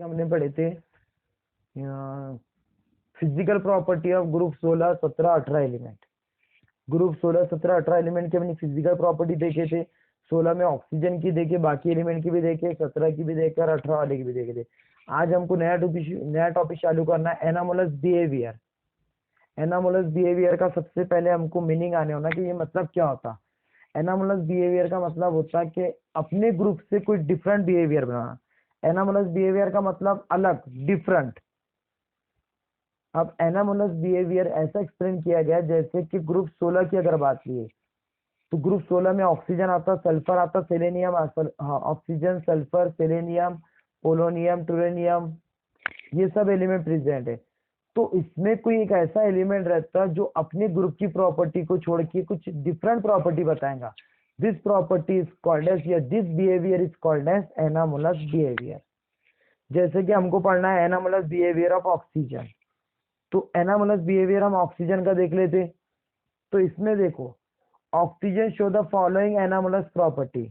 हमने पढ़े थे physical property of group 16, 17, 18 element. Group 16, 17, 18 element की अपनी फिजिकल प्रॉपर्टी देखे थे। 16 में ऑक्सीजन की देखे, बाकी एलिमेंट की भी देखे, 17 की भी देखे और 18 वाले की भी देखे थे। आज हमको नया टॉपिक चालू करना है, एनामोलस बिहेवियर। एनामोलस बिहेवियर का सबसे पहले हमको मीनिंग आने होना कि ये मतलब क्या होता। एनामोलस बिहेवियर का मतलब होता है कि अपने ग्रुप से कोई डिफरेंट बिहेवियर बनाना। एनामोलस बिहेवियर का मतलब अलग, डिफरेंट। अब एनामोलस बिहेवियर ऐसा एक्सप्लेन किया गया जैसे कि ग्रुप 16 की अगर बात की तो ग्रुप 16 में ऑक्सीजन आता, सल्फर आता, selenium, oxygen, sulphur, selenium, polonium, tellurium, ये सब एलिमेंट प्रेजेंट है। तो इसमें कोई एक ऐसा एलिमेंट रहता है जो अपने ग्रुप की प्रॉपर्टी को छोड़ के कुछ डिफरेंट प्रॉपर्टी बताएगा। This property is called as, या this behaviour is called as anomalous behaviour. जैसे कि हमको पढ़ना है एनामोलस बिहेवियर ऑफ ऑक्सीजन, तो एनामोलस बिहेवियर हम ऑक्सीजन का देख लेते। तो इसमें देखो, oxygen show the following anomalous property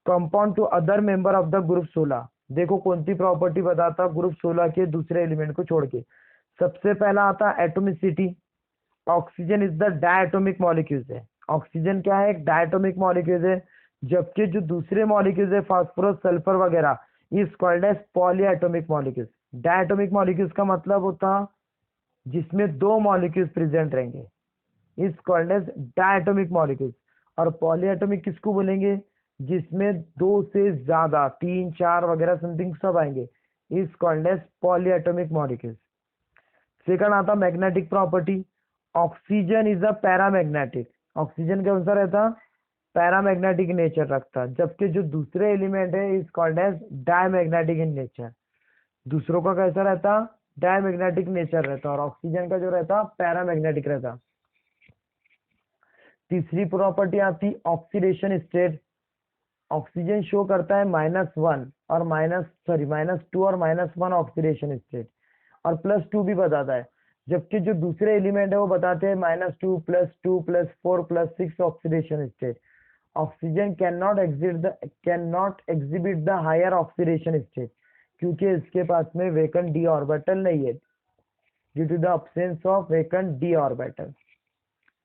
compound to other member of the group 16। देखो कौन सी प्रॉपर्टी बताता ग्रुप 16 के दूसरे एलिमेंट को छोड़ के। सबसे पहला आता atomicity. Oxygen is the diatomic molecules है। ऑक्सीजन क्या है? एक डायटोमिक मॉलिक्यूल्स है, जबकि जो दूसरे मॉलिक्यूल्स है फास्फोरस, सल्फर वगैरह, is called as polyatomic molecules. Diatomic molecules का मतलब होता जिसमें दो मॉलिक्यूल्स प्रेजेंट रहेंगे, is called as diatomic molecules. और पॉलीएटोमिक किसको बोलेंगे? जिसमें दो से ज्यादा, 3, 4 वगैरह समथिंग सब आएंगे, is called as polyatomic molecules. Second आता magnetic property. Oxygen is a paramagnetic. Oxygen के अनुसार रहता पैरामैग्नेटिक नेचर रखता, जबकि जो दूसरे एलिमेंट है is called as diamagnetic in nature. दूसरों का कैसा रहता? डायमैग्नेटिक नेचर रहता, और ऑक्सीजन का जो रहता पैरामैग्नेटिक रहता। तीसरी प्रॉपर्टी आती ऑक्सीडेशन स्टेट। ऑक्सीजन शो करता है -1 और -2 और -1 ऑक्सीडेशन स्टेट, और +2 भी बताता है, जबकि जो दूसरे एलिमेंट है वो बताते हैं -2, +2, +4, +6 oxidation state. Oxygen can not exhibit the higher oxidation state, क्योंकि इसके पास में वेकेंट डी ऑर्बिटल नहीं है, due to the absence of vacant D orbital.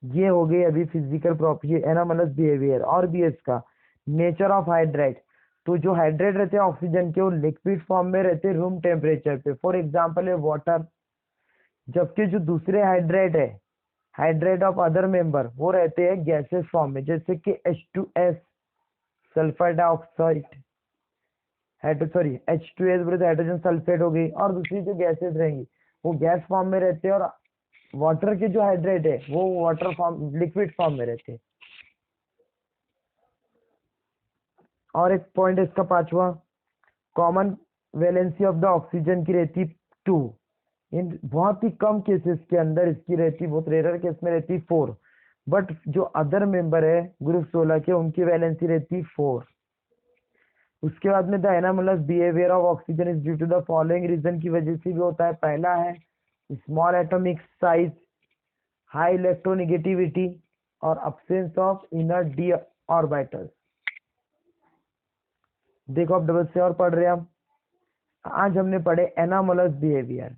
ये हो गई अभी फिजिकल प्रॉपर्टी एनामोलस बिहेवियर। और भी इसका नेचर ऑफ हाइड्रेट। तो जो हाइड्रेट रहते हैं ऑक्सीजन के, वो लिक्विड फॉर्म में रहते हैं रूम टेम्परेचर पे, फॉर एग्जांपल है वाटर। जबकि जो दूसरे हाइड्रेट है, हाइड्रेट ऑफ अदर मेंबर, वो रहते हैं गैसेस फॉर्म में, जैसे कि H2S, सल्फर डाइऑक्साइड, H2S बोले तो हाइड्रोजन सल्फेट हो गई, और दूसरी जो गैसेस रहेंगी वो गैस फॉर्म में रहते हैं, और वाटर के जो हाइड्रेट है वो वाटर फॉर्म, लिक्विड फॉर्म में रहते हैं। और एक पॉइंट इसका पांचवा, common valency of the oxygen की रहती 2। इन बहुत ही कम केसेस के अंदर इसकी रहती, बहुत रेयर केस में रहती 4। बट जो अदर मेंबर है ग्रुप 16 के, उनकी वैलेंसी रहती 4। उसके बाद में the anomalous behaviour of oxygen is due to the following reason की वजह से भी होता है। पहला है small atomic size, high electronegativity, और absence of inner D orbitals. देखो अब डबल से और पढ़ रहे हैं हम। आज हमने पढ़े एनामोलस बिहेवियर।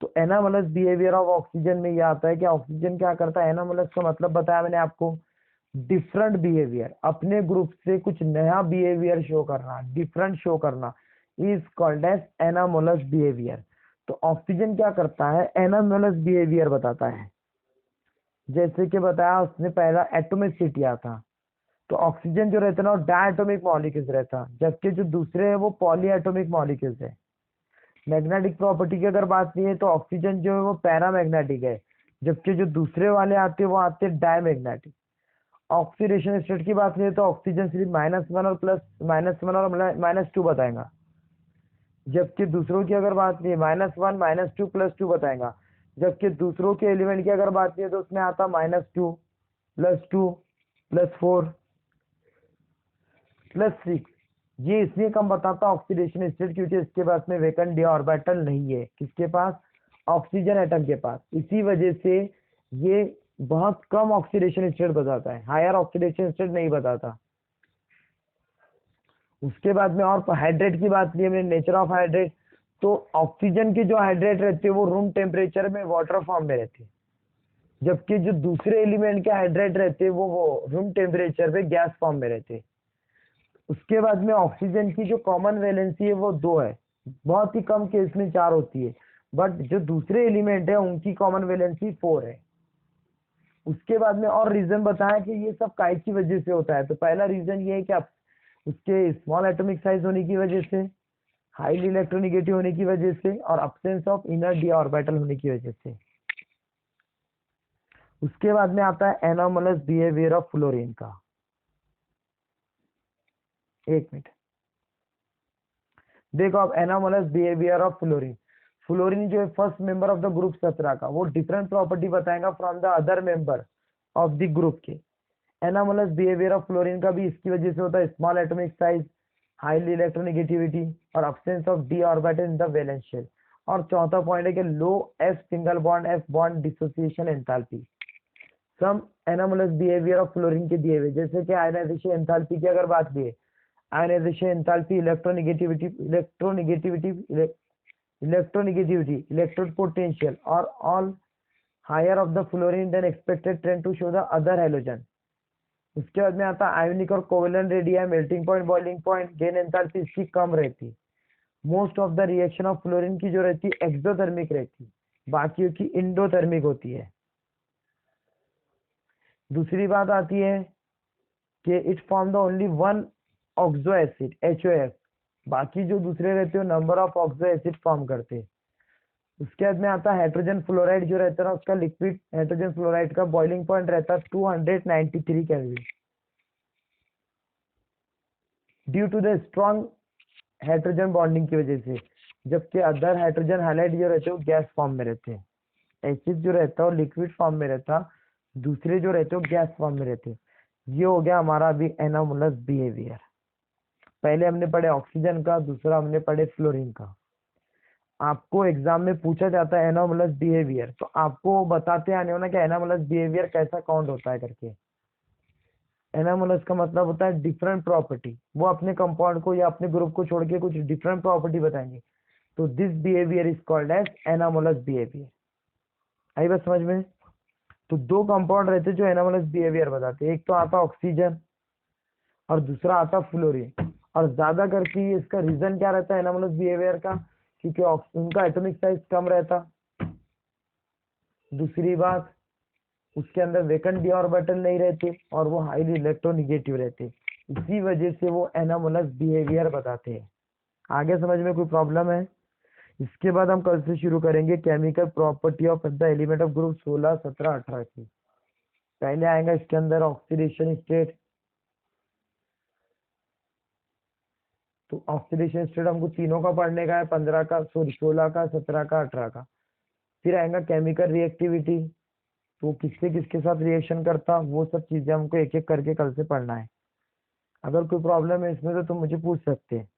तो एनामोलस बिहेवियर ऑफ ऑक्सीजन में यह आता है कि ऑक्सीजन क्या करता है। एनामोलस का मतलब बताया मैंने आपको, डिफरेंट बिहेवियर, अपने ग्रुप से कुछ नया बिहेवियर शो करना, डिफरेंट शो करना, is called as anomalous behaviour. तो ऑक्सीजन क्या करता है? एनामोलस बिहेवियर बताता है। जैसे कि बताया उसने, पहला एटोमिसिटी आता। तो ऑक्सीजन जो रहता है ना, वो डायटोमिक मॉलिक्यूल्स रहता, जबकि जो दूसरे है वो पॉलीएटोमिक मॉलिक्यूल्स है। मैग्नेटिक प्रॉपर्टी की अगर बात नहीं है तो ऑक्सीजन जो है वो पैरामैग्नेटिक है, जबकि जो दूसरे वाले आते हैं वो आते हैं डायमैग्नेटिक। ऑक्सीडेशन स्टेट की बात नहीं है तो ऑक्सीजन सिर्फ -1 और -2 बताएगा, जबकि दूसरों की अगर बात नहीं है -1, -2, +2 बताएगा। जबकि दूसरों के एलिमेंट की अगर बात नहीं है तो उसमें आता -2, +2, +4, +6। ये इसलिए कम बताता ऑक्सीडेशन स्टेट, क्योंकि इसके पास में वेकेंट डी ऑर्बिटल नहीं है। किसके पास? ऑक्सीजन एटम के पास। इसी वजह से ये बहुत कम ऑक्सीडेशन स्टेट बताता है, हायर ऑक्सीडेशन स्टेट नहीं बताता। उसके बाद में और हाइड्रेट की बात की हमने, नेचर ऑफ हाइड्रेट। तो ऑक्सीजन के जो हाइड्रेट रहते हैं वो रूम टेम्परेचर में वाटर फॉर्म में रहते हैं, जबकि जो दूसरे एलिमेंट के हाइड्रेट रहते हैं वो रूम टेम्परेचर पे गैस फॉर्म में रहते हैं। उसके बाद में ऑक्सीजन की जो कॉमन वैलेंसी है वो 2 है, बहुत ही कम केस में 4 होती है, बट जो दूसरे एलिमेंट है उनकी कॉमन वैलेंसी 4 है। उसके बाद में और रीजन बताया कि ये सब काय की वजह से होता है। तो पहला रीजन ये है कि आप उसके स्मॉल एटॉमिक साइज होने की वजह से, हाईली इलेक्ट्रोनिगेटिव होने की वजह से, और absence of inner D orbital होने की वजह से। उसके बाद में आता है एनोमलस बिहेवियर ऑफ फ्लोरीन का। एक मिनट देखो, अब anomalous behaviour of fluorine. Fluorine जो है first member of the group 17 का, वो डिफरेंट प्रॉपर्टी बताएगा from the other member of the group के। एनोमलस बिहेवियर ऑफ फ्लोरीन का भी इसकी वजह से होता है, small atomic size, highly electronegativity और absence of D orbital in the valence shell. और चौथा पॉइंट है कि low F single bond F bond dissociation enthalpy. Some anomalous behaviour of fluorine के दिए हुए, जैसे कि आयनाइजेशन एंथैल्पी की अगर बात की, ionisation enthalpy, electronegativity, electrode potential और all higher of the fluorine than expected trend to show the other halogen. उसके बाद में आता है आयोनिक और covalent radii, melting point, boiling point, gain enthalpy इसकी कम रहती। Most of the reaction of fluorine की जो रहती है एक्सोथर्मिक रहती, बाकियों की इंडोथर्मिक होती है। दूसरी बात आती है कि it form the only one oxo acid HOF, बाकी जो दूसरे रहते हैं number of oxo acid form करते हैं। उसके बाद में आता है हाइड्रोजन फ्लोराइड जो रहता है ना, उसका लिक्विड हाइड्रोजन फ्लोराइड का बॉइलिंग पॉइंट रहता है 293 kelvin due to the strong hydrogen bonding की वजह से, जबकि अदर हाइड्रोजन हाइलाइट जो रहते हैं वो गैस फॉर्म में रहते हैं। एसिड जो रहता है वो लिक्विड फॉर्म में रहता, दूसरे जो रहते हैं वो गैस फॉर्म में रहते। ये हो गया हमारा अभी एनोमलस बिहेवियर। पहले हमने पढ़े ऑक्सीजन का, दूसरा हमने पढ़े फ्लोरीन का। आपको एग्जाम में पूछा जाता है एनोमलस बिहेवियर, तो आपको बताते आने होना कि एनोमलस बिहेवियर कैसा काउंट होता है करके। एनोमलस का मतलब होता है डिफरेंट प्रॉपर्टी, वो अपने कंपाउंड को या अपने ग्रुप को छोड़ के कुछ डिफरेंट प्रॉपर्टी बताएंगे, तो this behaviour is called as anomalous behaviour. आई बात समझ में? तो 2 कंपाउंड रहते जो एनोमलस बिहेवियर बताते हैं, एक तो आता ऑक्सीजन और दूसरा आता फ्लोरीन। और ज्यादा करके इसका रीजन क्या रहता है एनोमलस बिहेवियर का, क्योंकि उनका एटॉमिक साइज कम रहता। दूसरी बात, उसके अंदर वेकेंट डी ऑर्बिटल नहीं रहते और वो हाईली इलेक्ट्रोनिगेटिव रहते, इसी वजह से वो एनोमलस बिहेवियर बताते हैं। आगे समझ में कोई प्रॉब्लम है? इसके बाद हम कल से शुरू करेंगे chemical property of the element of group 16, 17, 18 की। पहले आएगा इसके अंदर ऑक्सीडेशन स्टेट। तो ऑक्सीडेशन स्टेट हमको तीनों का पढ़ने का है, 15 का, सॉरी 16 का, 17 का, 18 का। फिर आएगा केमिकल रिएक्टिविटी, तो किसके किसके साथ रिएक्शन करता, वो सब चीजें हमको एक एक करके कल से पढ़ना है। अगर कोई प्रॉब्लम है इसमें तो तुम मुझे पूछ सकते हैं।